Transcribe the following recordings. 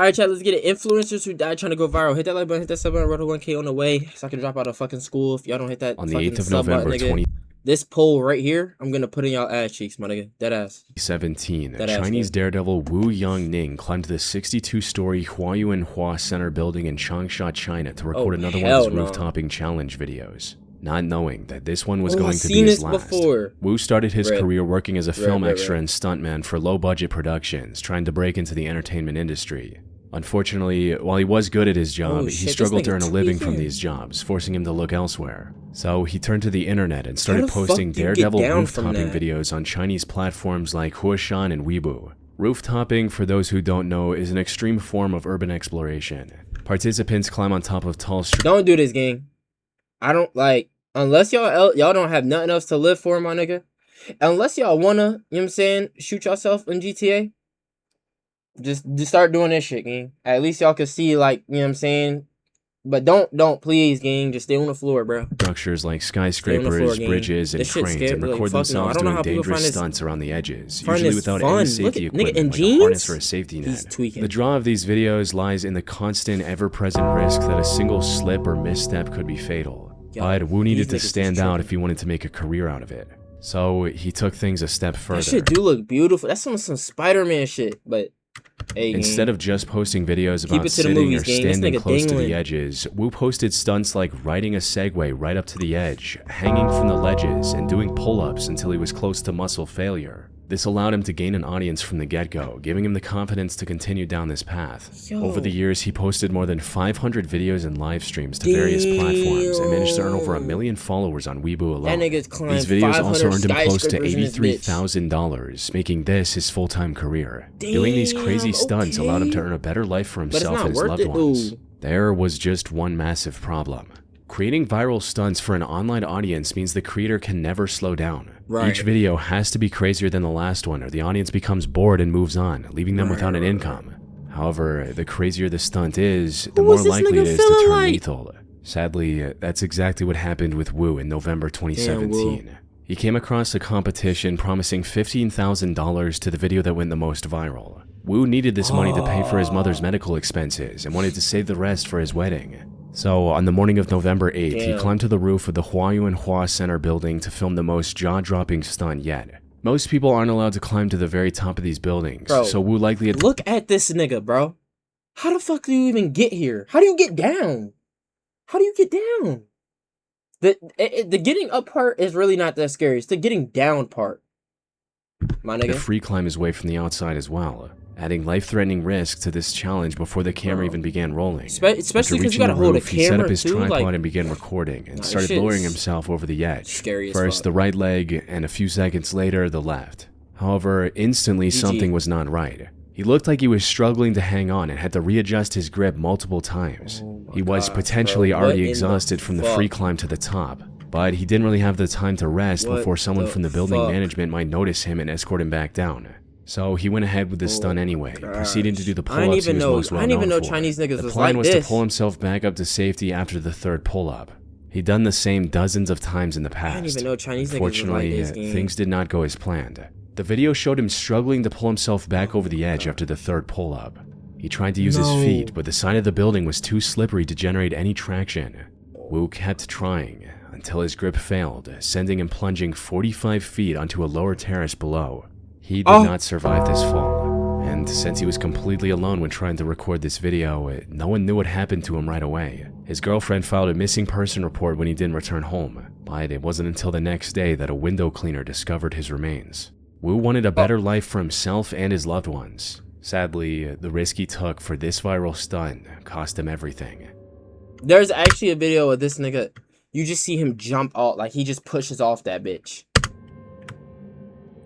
Alright, chat, let's get it. Influencers who died trying to go viral. Hit that like button, hit that sub button, road to 1K on the way, so I can drop out of fucking school. If y'all don't hit that on the fucking 8th of sub November, button, nigga. This poll right here, I'm gonna put in y'all ass cheeks, my nigga. Dead ass. 2017, Dead Chinese ass, daredevil Wu Yangning climbed the 62-story Huayuanhua Center building in Changsha, China to record another one of his roof-topping challenge videos. Not knowing that this one was going to be his last. Wu started his career working as a film extra and stuntman for low-budget productions, trying to break into the entertainment industry. Unfortunately, while he was good at his job, he struggled to earn a living from these jobs, forcing him to look elsewhere. So he turned to the internet and started posting daredevil roof-topping videos on Chinese platforms like Huashan and Weibo. Roof-topping, for those who don't know, is an extreme form of urban exploration. Participants climb on top of tall streets. Don't do this, gang. I don't like, unless y'all don't have nothing else to live for, my nigga. Unless y'all wanna, you know what I'm saying, shoot yourself in GTA. Just start doing this shit, gang. At least y'all can see, like, you know what I'm saying? But don't, please, gang. Just stay on the floor, bro. Structures like skyscrapers, bridges, and cranes, and record themselves doing dangerous stunts around the edges, usually without any safety equipment, like a harness or a safety net. The draw of these videos lies in the constant, ever-present risk that a single slip or misstep could be fatal. But Wu needed to stand out if he wanted to make a career out of it. So he took things a step further. That shit do look beautiful. That's some Spider-Man shit, but... Hey, instead of just posting videos about sitting or standing close to the edges, Wu posted stunts like riding a Segway right up to the edge, hanging from the ledges, and doing pull-ups until he was close to muscle failure. This allowed him to gain an audience from the get-go, giving him the confidence to continue down this path. Over the years, he posted more than 500 videos and live streams to various platforms and managed to earn over 1 million followers on Weibo alone. These videos also earned him close to $83,000, making this his full-time career. Doing these crazy stunts allowed him to earn a better life for himself and his loved ones. There was just one massive problem. Creating viral stunts for an online audience means the creator can never slow down. Each video has to be crazier than the last one, or the audience becomes bored and moves on, leaving them without an income. However, the crazier the stunt is, the more likely it is to turn lethal. Sadly, that's exactly what happened with Wu in November 2017. He came across a competition promising $15,000 to the video that went the most viral. Wu needed this money to pay for his mother's medical expenses and wanted to save the rest for his wedding. So, on the morning of November 8th, he climbed to the roof of the Huayuanhua Center building to film the most jaw-dropping stunt yet. Most people aren't allowed to climb to the very top of these buildings, so Wu likely had— Look at this nigga, bro. How the fuck do you even get here? How do you get down? How do you get down? The getting up part is really not that scary. It's the getting down part, my nigga. The free climb his way from the outside as well, adding life-threatening risk to this challenge before the camera even began rolling. Especially because you gotta hold a camera, he set up his tripod like, and began recording, and started lowering himself over the edge. First the right leg, and a few seconds later, the left. However, instantly something was not right. He looked like he was struggling to hang on and had to readjust his grip multiple times. He was potentially already exhausted from the free climb to the top, but he didn't really have the time to rest before someone from the building management might notice him and escort him back down. So he went ahead with this stunt anyway, proceeding to do the pull-ups he was most well known for. The plan was to pull himself back up to safety after the third pull-up. He'd done the same dozens of times in the past. Unfortunately, things did not go as planned. The video showed him struggling to pull himself back over the edge after the third pull-up. He tried to use his feet, but the side of the building was too slippery to generate any traction. Wu kept trying until his grip failed, sending him plunging 45 feet onto a lower terrace below. He did not survive this fall, and since he was completely alone when trying to record this video, no one knew what happened to him right away. His girlfriend filed a missing person report when he didn't return home, but it wasn't until the next day that a window cleaner discovered his remains. Wu wanted a better life for himself and his loved ones. Sadly, the risk he took for this viral stunt cost him everything. There's actually a video of this nigga. You just see him jump out, like he just pushes off that bitch.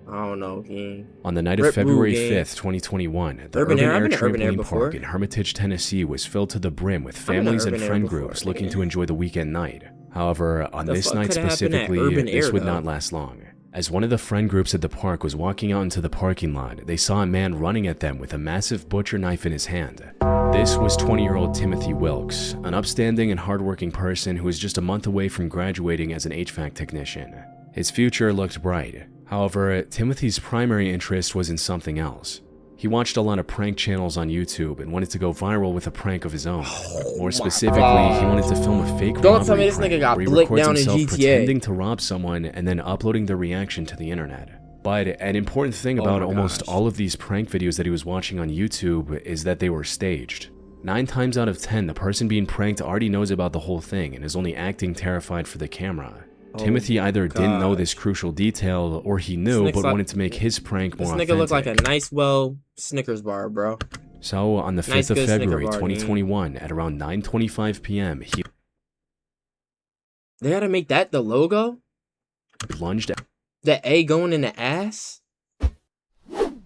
I don't know, gang. On the night of February 5th, 2021, the Urban Air Trampoline Park in Hermitage, Tennessee was filled to the brim with families and friend groups looking to enjoy the weekend night. However, on this night specifically, this would not last long. As one of the friend groups at the park was walking out into the parking lot, they saw a man running at them with a massive butcher knife in his hand. This was 20-year-old Timothy Wilkes, an upstanding and hardworking person who was just a month away from graduating as an HVAC technician. His future looked bright. However, Timothy's primary interest was in something else. He watched a lot of prank channels on YouTube and wanted to go viral with a prank of his own. More specifically, he wanted to film a fake Don't tell me robbery this nigga got where he blicked records down in himself GTA. pretending to rob someone and then uploading their reaction to the internet. But an important thing about almost all of these prank videos that he was watching on YouTube is that they were staged. 9 times out of 10, the person being pranked already knows about the whole thing and is only acting terrified for the camera. Timothy either didn't know this crucial detail or he knew but wanted to make his prank more authentic. This nigga looked like a nice, Snickers bar, bro. So, on the 5th of February 2021, at around 9:25 p.m., he They gotta make that the logo? lunged the A going in the ass?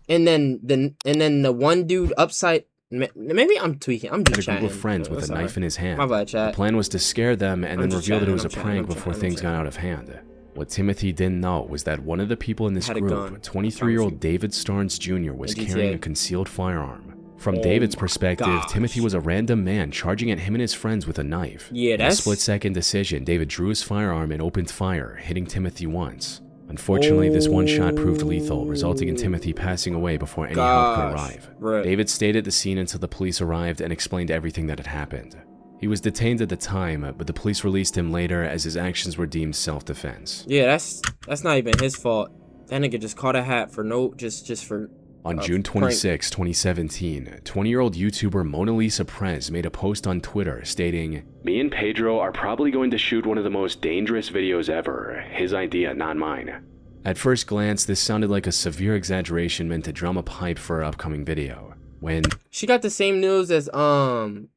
And then the one dude upside... Maybe I'm tweaking. I'm just chatting. A group of friends with a knife in his hand. My bad, chat. The plan was to scare them and then reveal that it was a prank before things got out of hand. What Timothy didn't know was that one of the people in this group, 23-year-old David Starnes Jr., was carrying a concealed firearm. From David's perspective, Timothy was a random man charging at him and his friends with a knife. Yeah, In a split-second decision, David drew his firearm and opened fire, hitting Timothy once. Unfortunately, this one shot proved lethal, resulting in Timothy passing away before any help could arrive. David stayed at the scene until the police arrived and explained everything that had happened. He was detained at the time, but the police released him later as his actions were deemed self-defense. Yeah, that's not even his fault. That nigga just caught a hat for just for... On June 26, 2017, 20-year-old YouTuber Mona Lisa Prez made a post on Twitter stating, "Me and Pedro are probably going to shoot one of the most dangerous videos ever. His idea, not mine." At first glance, this sounded like a severe exaggeration meant to drum up hype for her upcoming video. When she got the same news as in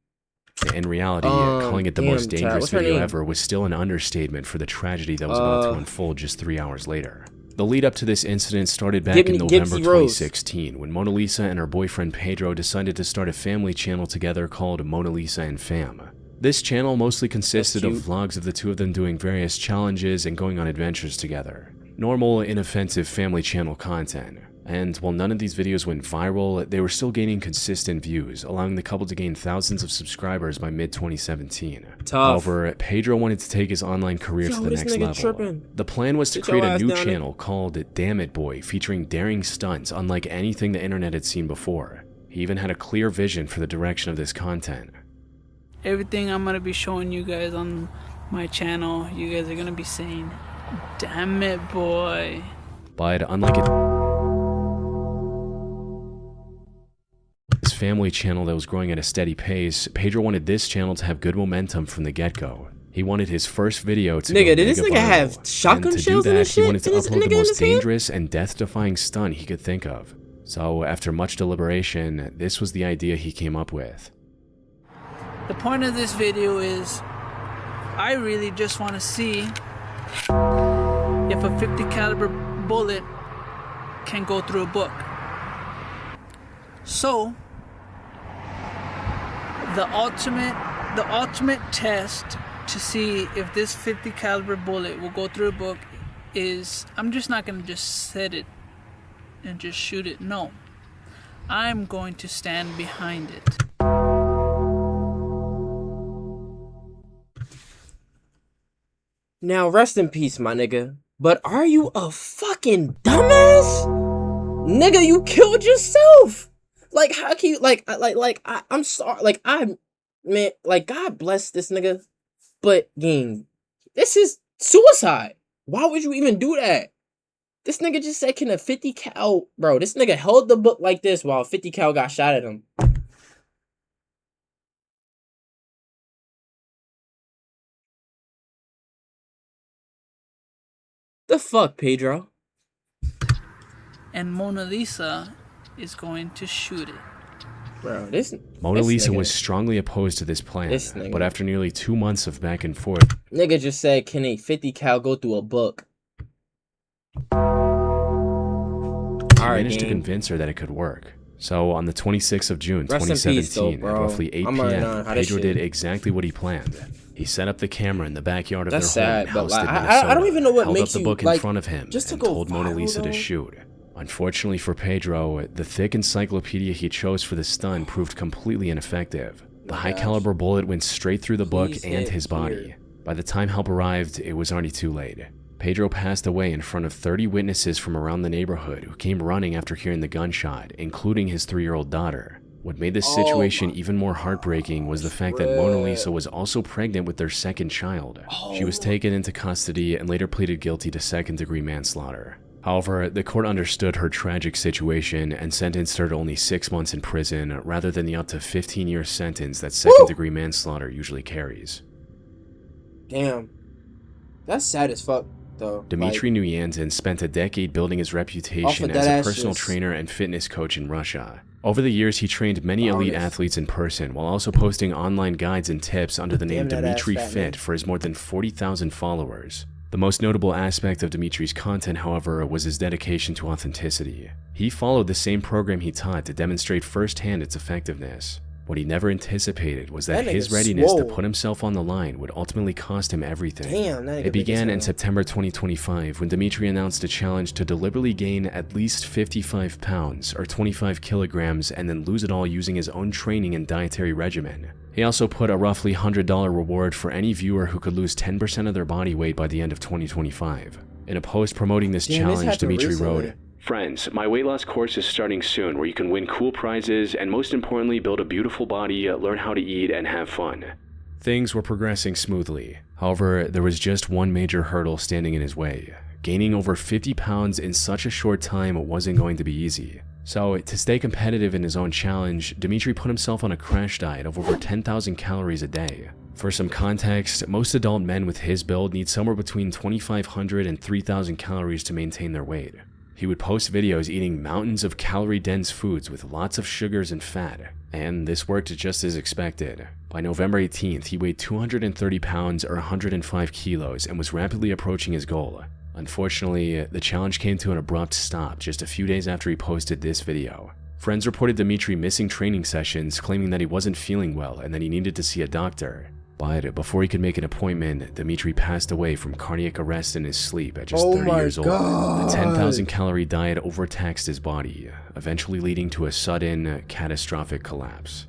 reality, calling it the most dangerous video ever was still an understatement for the tragedy that was about to unfold just 3 hours later. The lead up to this incident started back in November 2016 when Mona Lisa and her boyfriend Pedro decided to start a family channel together called Mona Lisa and Fam. This channel mostly consisted of vlogs of the two of them doing various challenges and going on adventures together. Normal, inoffensive family channel content. And while none of these videos went viral, they were still gaining consistent views, allowing the couple to gain thousands of subscribers by mid-2017. However, Pedro wanted to take his online career to the next level. The plan was to create a new channel called Damn It Boy, featuring daring stunts unlike anything the internet had seen before. He even had a clear vision for the direction of this content. Everything I'm going to be showing you guys on my channel, you guys are going to be saying, "Damn it, boy." But unlike his family channel that was growing at a steady pace, Pedro wanted this channel to have good momentum from the get-go. He wanted his first video to did this nigga have shotgun shells in his shit? He wanted to upload the most dangerous and death-defying stunt he could think of. So, after much deliberation, this was the idea he came up with. The point of this video is, I really just want to see if a 50 caliber bullet can go through a book. So, the ultimate test to see if this 50 caliber bullet will go through a book is, I'm just not gonna just set it and just shoot it. No, I'm going to stand behind it. Now, rest in peace, my nigga. But are you a fucking dumbass? Nigga, you killed yourself. Like, how can you, I'm sorry, man, God bless this nigga, but, gang, this is suicide. Why would you even do that? This nigga just said, can a 50 cal, bro, this nigga held the book like this while 50 cal got shot at him. The fuck, Pedro? And Mona Lisa is going to shoot it. Bro, Mona Lisa was strongly opposed to this plan, but after nearly 2 months of back and forth, nigga just said, can a 50 cal go through a book? He managed to convince her that it could work. So on the 26th of June, 2017, at roughly 8 p.m., Pedro did exactly what he planned. He set up the camera in the backyard of their home house in Minnesota, I don't even know what held makes up the book in front of him, just and told Mona Lisa to shoot. Unfortunately for Pedro, the thick encyclopedia he chose for the stunt proved completely ineffective. The high-caliber bullet went straight through the book and his body. By the time help arrived, it was already too late. Pedro passed away in front of 30 witnesses from around the neighborhood who came running after hearing the gunshot, including his 3-year-old daughter. What made this situation even more heartbreaking was the fact that Mona Lisa was also pregnant with their second child. She was taken into custody and later pleaded guilty to second-degree manslaughter. However, the court understood her tragic situation and sentenced her to only 6 months in prison rather than the up to 15-year sentence that second-degree manslaughter usually carries. Damn. That's sad as fuck, though. Dmitry Nuyanzin spent a decade building his reputation as a personal trainer and fitness coach in Russia. Over the years, he trained many elite athletes in person while also posting online guides and tips under the name Dmitry Fit for his more than 40,000 followers. The most notable aspect of Dmitry's content, however, was his dedication to authenticity. He followed the same program he taught to demonstrate firsthand its effectiveness. What he never anticipated was that his readiness to put himself on the line would ultimately cost him everything. Damn, it began in September 2025 when Dmitry announced a challenge to deliberately gain at least 55 pounds or 25 kilograms and then lose it all using his own training and dietary regimen. He also put a roughly $100 reward for any viewer who could lose 10% of their body weight by the end of 2025. In a post promoting this challenge, Dmitry wrote, "Friends, my weight loss course is starting soon where you can win cool prizes and most importantly build a beautiful body, learn how to eat, and have fun." Things were progressing smoothly. However, there was just one major hurdle standing in his way. Gaining over 50 pounds in such a short time wasn't going to be easy. So, to stay competitive in his own challenge, Dmitry put himself on a crash diet of over 10,000 calories a day. For some context, most adult men with his build need somewhere between 2,500 and 3,000 calories to maintain their weight. He would post videos eating mountains of calorie-dense foods with lots of sugars and fat, and this worked just as expected. By November 18th, he weighed 230 pounds or 105 kilos and was rapidly approaching his goal. Unfortunately, the challenge came to an abrupt stop just a few days after he posted this video. Friends reported Dmitry missing training sessions, claiming that he wasn't feeling well and that he needed to see a doctor. But before he could make an appointment, Dmitry passed away from cardiac arrest in his sleep at just 30 years old. The 10,000 calorie diet overtaxed his body, eventually leading to a sudden, catastrophic collapse.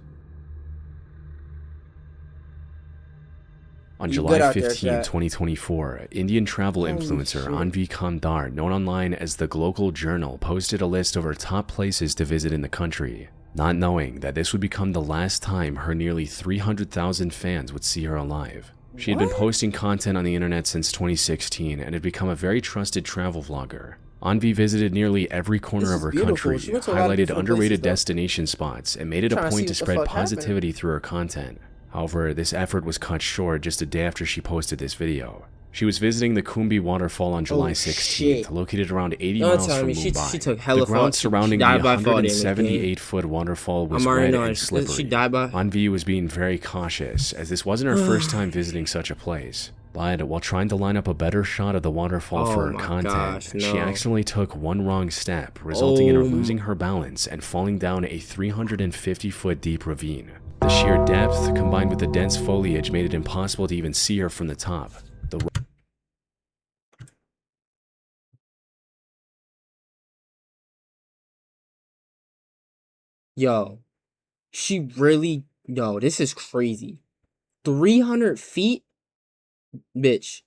On July 15, 2024, Indian travel influencer Anvi Kandar, known online as the Global Journal, posted a list of her top places to visit in the country, not knowing that this would become the last time her nearly 300,000 fans would see her alive. She had been posting content on the internet since 2016 and had become a very trusted travel vlogger. Anvi visited nearly every corner of her country, highlighted underrated destination spots, and made it a point to spread positivity through her content. However, this effort was cut short just a day after she posted this video. She was visiting the Kumbi waterfall on July 16th, located around 80 miles from Mumbai. She took hella the ground surrounding the 178-foot waterfall was wet and slippery. Anvi was being very cautious, as this wasn't her first time visiting such a place. But while trying to line up a better shot of the waterfall for her content, she accidentally took one wrong step, resulting in her losing her balance and falling down a 350-foot deep ravine. The sheer depth, combined with the dense foliage, made it impossible to even see her from the top. Yo, this is crazy. 300 feet? Bitch.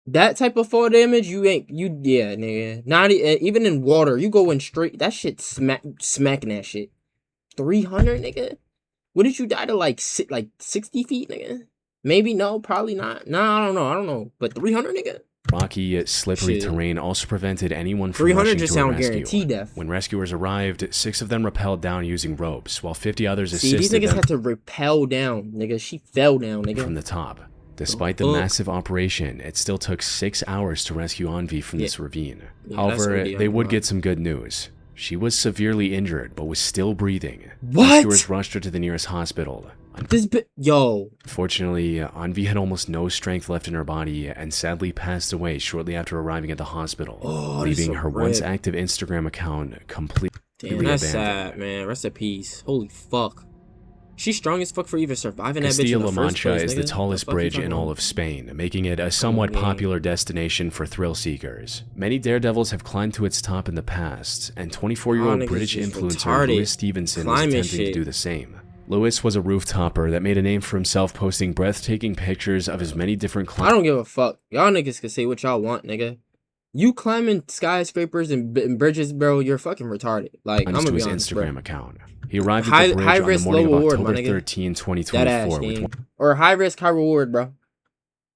That type of fall damage, yeah, nigga. Not even in water, you going straight, that shit smacking that shit. 300, nigga? What did you die to, like 60 feet, nigga? Maybe, no, probably not. Nah, I don't know. But 300, nigga? Rocky, slippery terrain also prevented anyone from rushing to a rescue. Death. When rescuers arrived, 6 of them rappelled down using ropes, while 50 others assisted these niggas had to rappel down, nigga. She fell down, nigga. From the top. Despite the massive operation, it still took 6 hours to rescue Anvi from this ravine. However, they would get some good news. She was severely injured, but was still breathing. What? Rescuers rushed her to the nearest hospital. Fortunately, Anvi had almost no strength left in her body and sadly passed away shortly after arriving at the hospital, leaving her once active Instagram account completely abandoned. That's sad, man. Rest in peace. Holy fuck. She's strong as fuck for even surviving that bitch in the first place, is the tallest bridge in all of Spain, making it a somewhat popular destination for thrill seekers. Many daredevils have climbed to its top in the past, and 24-year-old British influencer Louis Stevenson is attempting to do the same. Lewis was a rooftopper that made a name for himself posting breathtaking pictures of his many different climbs. I don't give a fuck. Y'all niggas can say what y'all want, nigga. You climbing skyscrapers and bridges, bro, you're fucking retarded. Like, I'm gonna be honest, Instagram bro. account. He arrived at the bridge on the morning of October 13, 2024. Or high risk, high reward, bro.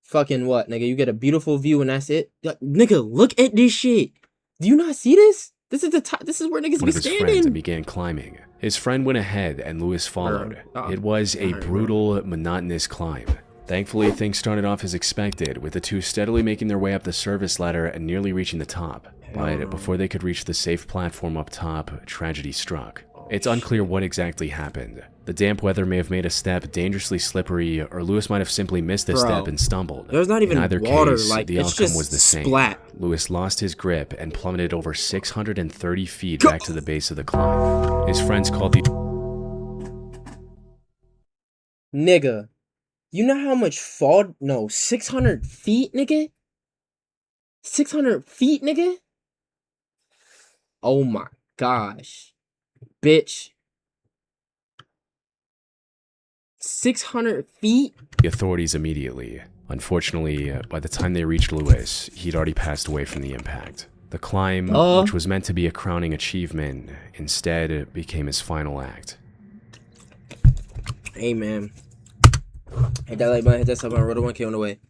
Fucking what, nigga? You get a beautiful view and that's it? Like, nigga, look at this shit. Do you not see this? This is the top. This is where niggas be standing. Friends and began climbing. His friend went ahead and Lewis followed. It was a brutal, monotonous climb. Thankfully, things started off as expected, with the two steadily making their way up the service ladder and nearly reaching the top. But before they could reach the safe platform up top, tragedy struck. It's unclear what exactly happened. The damp weather may have made a step dangerously slippery, or Lewis might have simply missed a step and stumbled. There's not even In either water, case, like, the it's outcome just was the same. splat. Lewis lost his grip and plummeted over 630 feet back to the base of the climb. His friends called the... Nigga, you know how much fall... No, 600 feet, nigga? 600 feet, nigga? Oh my gosh. Bitch. 600 feet? The authorities immediately. Unfortunately, by the time they reached Lewis, he'd already passed away from the impact. The climb, which was meant to be a crowning achievement, instead became his final act. Hey, man. Hit that like button, hit that sub button, roll the 1K on the way.